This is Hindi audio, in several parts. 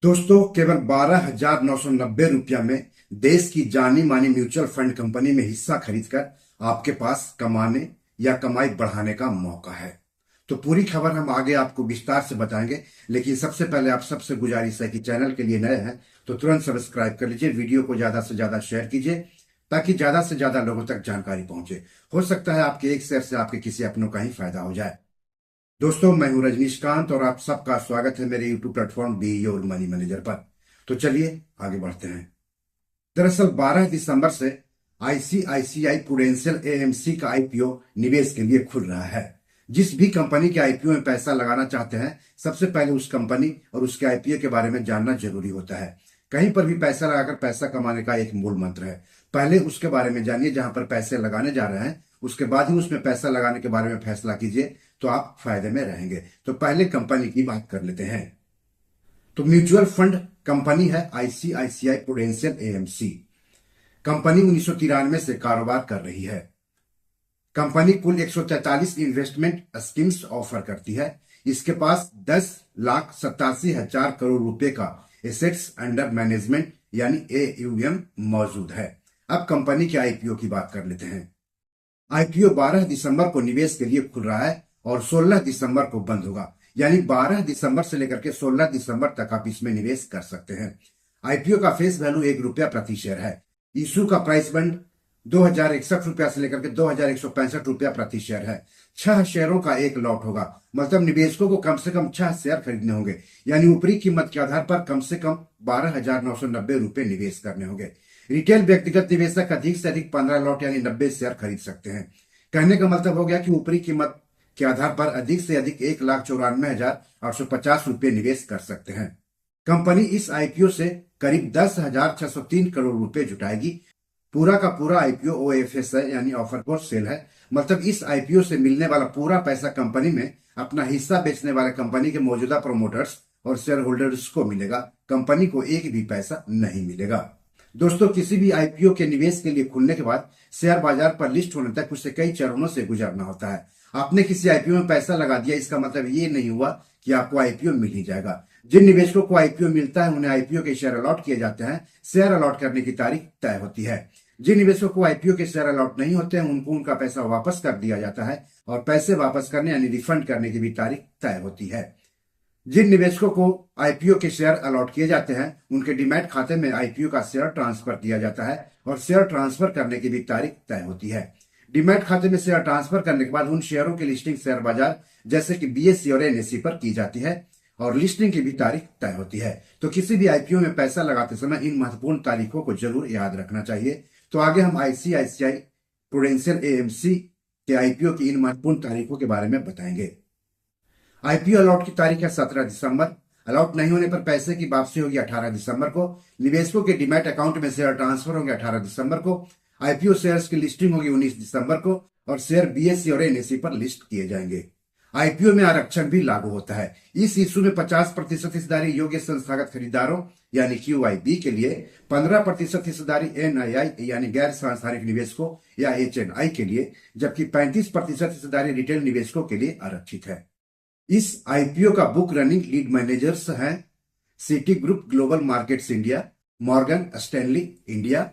दोस्तों, केवल 12,990 रुपया में देश की जानी मानी म्यूचुअल फंड कंपनी में हिस्सा खरीदकर आपके पास कमाने या कमाई बढ़ाने का मौका है। तो पूरी खबर हम आगे आपको विस्तार से बताएंगे, लेकिन सबसे पहले आप सबसे गुजारिश है कि चैनल के लिए नए हैं तो तुरंत सब्सक्राइब कर लीजिए, वीडियो को ज्यादा से ज्यादा शेयर कीजिए ताकि ज्यादा से ज्यादा लोगों तक जानकारी पहुंचे। हो सकता है आपके एक शेयर से आपके किसी अपनों का ही फायदा हो जाए। दोस्तों, मैं हूं रजनीशकांत और आप सबका स्वागत है मेरे YouTube platform be your money manager पर। तो चलिए आगे बढ़ते हैं। दरअसल 12 दिसंबर से आईसीआईसीआई प्रूडेंशियल एएमसी का आईपीओ निवेश के लिए खुल रहा है। जिस भी कंपनी के आईपीओ में पैसा लगाना चाहते हैं, सबसे पहले उस कंपनी और उसके आईपीओ के बारे में जानना जरूरी होता है। कहीं पर भी पैसा लगाकर पैसा कमाने का एक मूल मंत्र है, पहले उसके बारे में जानिए जहां पर पैसे लगाने जा रहे हैं, उसके बाद ही उसमें पैसा लगाने के बारे में फैसला कीजिए, तो आप फायदे में रहेंगे। तो पहले कंपनी की बात कर लेते हैं। तो म्यूचुअल फंड कंपनी है आईसीआईसीआई प्रूडेंशियल एएमसी। कंपनी 1993 से कारोबार कर रही है। कंपनी कुल 143 इन्वेस्टमेंट स्कीम्स ऑफर करती है। इसके पास 10,87,000 करोड़ रुपए का एसेट्स अंडर मैनेजमेंट यानी एयूएम मौजूद है। अब कंपनी के आईपीओ की बात कर लेते हैं। आईपीओ 12 दिसंबर को निवेश के लिए खुल रहा है और 16 दिसंबर को बंद होगा, यानी 12 दिसंबर से लेकर के 16 दिसंबर तक आप इसमें निवेश कर सकते हैं। आईपीओ का फेस वैल्यू ₹1 प्रति शेयर है। इशू का प्राइस बंड 2,061 रुपया से लेकर के 2,165 रुपया प्रति शेयर है। 6 शेयरों का एक लॉट होगा, मतलब निवेशकों को कम से कम 6 शेयर खरीदने होंगे, यानी ऊपरी कीमत के आधार पर कम से कम 12,990 रुपए निवेश करने होंगे। रिटेल व्यक्तिगत निवेशक अधिक से अधिक 15 लॉट यानी 90 शेयर खरीद सकते हैं। कहने का मतलब हो गया कि ऊपरी कीमत के आधार पर अधिक से अधिक 1,94,850 रुपये निवेश कर सकते हैं। कंपनी इस आईपीओ से करीब 10,603 करोड़ रुपए जुटाएगी। पूरा का पूरा आईपीओ ओएफएस है, यानी ऑफर फॉर सेल है। मतलब इस आईपीओ से मिलने वाला पूरा पैसा कंपनी में अपना हिस्सा बेचने वाले कंपनी के मौजूदा प्रोमोटर्स और शेयर होल्डर्स को मिलेगा। कंपनी को एक भी पैसा नहीं मिलेगा। दोस्तों, किसी भी आईपीओ के निवेश के लिए खुलने के बाद शेयर बाजार पर लिस्ट होने तक उसे कई चरणों से गुजरना होता है। आपने किसी आईपीओ में पैसा लगा दिया, इसका मतलब ये नहीं हुआ कि आपको आईपीओ मिल ही जाएगा। जिन निवेशकों को आईपीओ मिलता है उन्हें आईपीओ के शेयर अलॉट किए जाते हैं। शेयर अलॉट करने की तारीख तय होती है। जिन निवेशकों को आईपीओ के शेयर अलॉट नहीं होते हैं उनको उनका पैसा वापस कर दिया जाता है और पैसे वापस करने यानी रिफंड करने की भी तारीख तय होती है। जिन निवेशकों को आईपीओ के शेयर अलॉट किए जाते हैं उनके डीमैट खाते में आईपीओ का शेयर ट्रांसफर किया जाता है और शेयर ट्रांसफर करने की भी तारीख तय होती है। डीमैट खाते में शेयर ट्रांसफर करने के बाद उन शेयरों की लिस्टिंग शेयर बाजार जैसे कि बीएसई और एनएसई पर की जाती है और लिस्टिंग की भी तारीख तय होती है। तो किसी भी आईपीओ में पैसा लगाते समय इन महत्वपूर्ण तारीखों को जरूर याद रखना चाहिए। तो आगे हम आईसीआईसीआई प्रूडेंशियल एएमसी के आईपीओ की इन महत्वपूर्ण तारीखों के बारे में बताएंगे। आईपीओ अलॉट की तारीख है 17 दिसंबर। अलॉट नहीं होने पर पैसे की वापसी होगी 18 दिसंबर को। निवेशकों के डीमैट अकाउंट में शेयर ट्रांसफर होंगे 18 दिसंबर को। आईपीओ शेयर्स की लिस्टिंग होगी 19 दिसंबर को और शेयर बीएसई और एनएसई पर लिस्ट किए जाएंगे। आईपीओ में आरक्षण भी लागू होता है। इस इशू में 50% हिस्सेदारी योग्य संस्थागत खरीदारों यानी क्यूआईबी के लिए, 15% हिस्सेदारी एनआईआई यानी गैर सांसारिक निवेशकों या एचएनआई के लिए, जबकि 35% हिस्सेदारी रिटेल निवेशकों के लिए आरक्षित है। इस आईपीओ का बुक रनिंग लीड मैनेजर्स हैं Citigroup global markets India, Morgan Stanley India,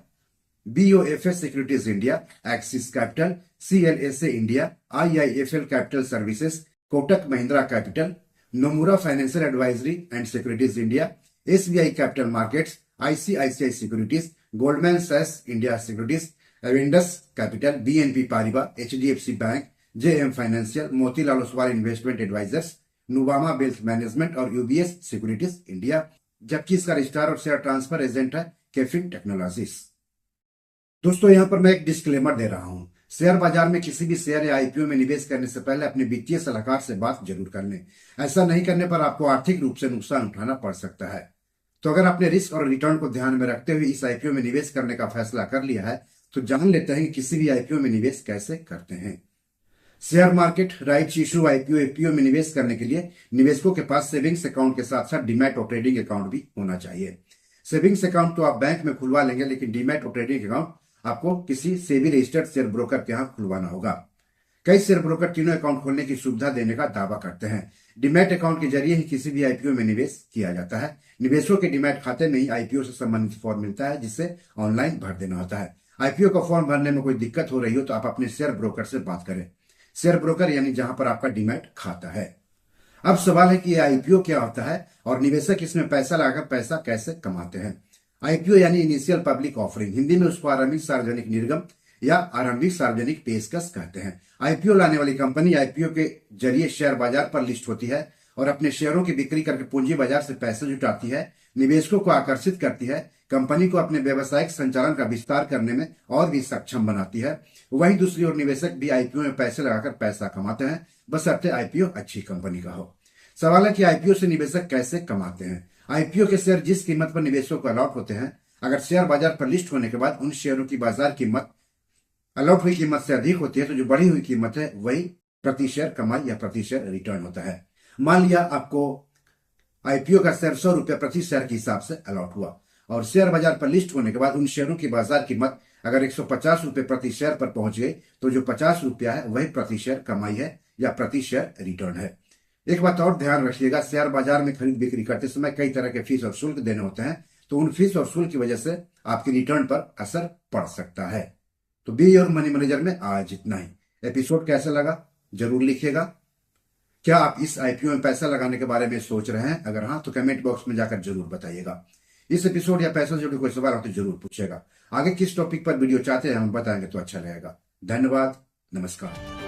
BOFS securities India, Axis capital, CLSA India, IIFL capital services, Kotak Mahindra capital, Nomura financial advisory and securities India, SBI capital markets, ICICI securities, Goldman सैक्स India securities, Avendus capital, BNP Paribas, HDFC bank, JM financial, Motilal Oswal investment advisors, Nuvama wealth management और यूबीएस सिक्योरिटीज इंडिया, जबकि इसका रजिस्ट्रार और शेयर ट्रांसफर एजेंट है कैफिन टेक्नोलॉजीज। दोस्तों, यहां पर मैं एक डिस्क्लेमर दे रहा हूं। शेयर बाजार में किसी भी शेयर या आईपीओ में निवेश करने से पहले अपने वित्तीय सलाहकार से बात जरूर कर लें। ऐसा नहीं करने पर आपको आर्थिक रूप से नुकसान उठाना पड़ सकता है। तो अगर आपने रिस्क और रिटर्न को ध्यान में रखते हुए इस आईपीओ में निवेश करने का फैसला कर लिया है तो जान लेते हैं कि किसी भी आईपीओ में निवेश कैसे करते हैं। Share market, rights issue, IPO, APO में निवेश करने के लिए निवेशकों के पास सेविंग्स अकाउंट के साथ साथ डीमैट और ट्रेडिंग अकाउंट भी होना चाहिए। सेविंग्स अकाउंट तो आप बैंक में खुलवा लेंगे, लेकिन डीमैट और ट्रेडिंग अकाउंट आपको किसी सेबी रजिस्टर्ड शेयर ब्रोकर के यहाँ खुलवाना होगा। कई शेयर ब्रोकर तीनों अकाउंट खोलने की सुविधा देने का दावा करते हैं। डीमैट अकाउंट के जरिए ही किसी भी आईपीओ में निवेश किया जाता है। निवेशकों के डीमैट खाते में ही आईपीओ से संबंधित फॉर्म मिलता है, जिसे ऑनलाइन भर देना होता है। आईपीओ का फॉर्म भरने में कोई दिक्कत हो रही हो तो आप अपने शेयर ब्रोकर से बात करें। शेयर ब्रोकर यानी जहां पर आपका डीमैट खाता है। अब सवाल है कि आईपीओ क्या होता है और निवेशक इसमें पैसा लगाकर पैसा कैसे कमाते हैं। आईपीओ यानी इनिशियल पब्लिक ऑफरिंग, हिंदी में उसको आरंभिक सार्वजनिक निर्गम या आरंभिक सार्वजनिक पेशकश कहते हैं। आईपीओ लाने वाली कंपनी आईपीओ के जरिए शेयर बाजार पर लिस्ट होती है और अपने शेयरों की बिक्री करके पूंजी बाजार से पैसे जुटाती है, निवेशकों को आकर्षित करती है, कंपनी को अपने व्यवसायिक संचालन का विस्तार करने में और भी सक्षम बनाती है। वहीं दूसरी ओर निवेशक भी आईपीओ में पैसे लगाकर पैसा कमाते हैं, बशर्ते आईपीओ अच्छी कंपनी का हो। सवाल है कि आईपीओ से निवेशक कैसे कमाते हैं। आईपीओ के शेयर जिस कीमत पर निवेशकों को अलॉट होते हैं, अगर शेयर बाजार पर लिस्ट होने के बाद उन शेयरों की बाजार कीमत अलॉट हुई कीमत से अधिक होती है तो जो बढ़ी हुई कीमत है वही प्रति शेयर कमाई या प्रति शेयर रिटर्न होता है। मान लिया आपको आईपीओ का शेयर 100 रुपया प्रति शेयर के हिसाब से अलॉट हुआ और शेयर बाजार पर लिस्ट होने के बाद उन शेयरों की बाजार कीमत अगर 150 रुपये प्रति शेयर पर पहुंच गई तो जो 50 रुपया है वही प्रति शेयर कमाई है या प्रति शेयर रिटर्न है। एक बात और ध्यान रखिएगा, शेयर बाजार में खरीद बिक्री करते समय कई तरह के फीस और शुल्क देने होते हैं, तो उन फीस और शुल्क की वजह से आपकी रिटर्न पर असर पड़ सकता है। तो बी योर मनी मैनेजर में आज इतना ही। एपिसोड कैसा लगा जरूर लिखिएगा। क्या आप इस आईपीओ में पैसा लगाने के बारे में सोच रहे हैं? अगर हाँ तो कमेंट बॉक्स में जाकर जरूर बताइएगा। इस एपिसोड या पैसा से जुड़े कोई सवाल हो तो जरूर पूछिएगा। आगे किस टॉपिक पर वीडियो चाहते हैं हम बताएंगे तो अच्छा रहेगा। धन्यवाद, नमस्कार।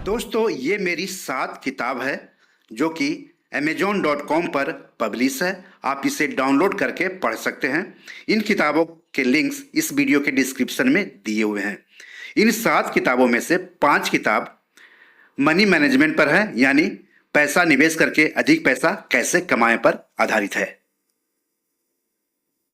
दोस्तों, ये मेरी 7 किताब है जो कि amazon.com पर पब्लिश है। आप इसे डाउनलोड करके पढ़ सकते हैं। इन किताबों के लिंक्स इस वीडियो के डिस्क्रिप्शन में दिए हुए हैं। इन 7 किताबों में से 5 किताब मनी मैनेजमेंट पर है, यानी पैसा निवेश करके अधिक पैसा कैसे कमाएं पर आधारित है।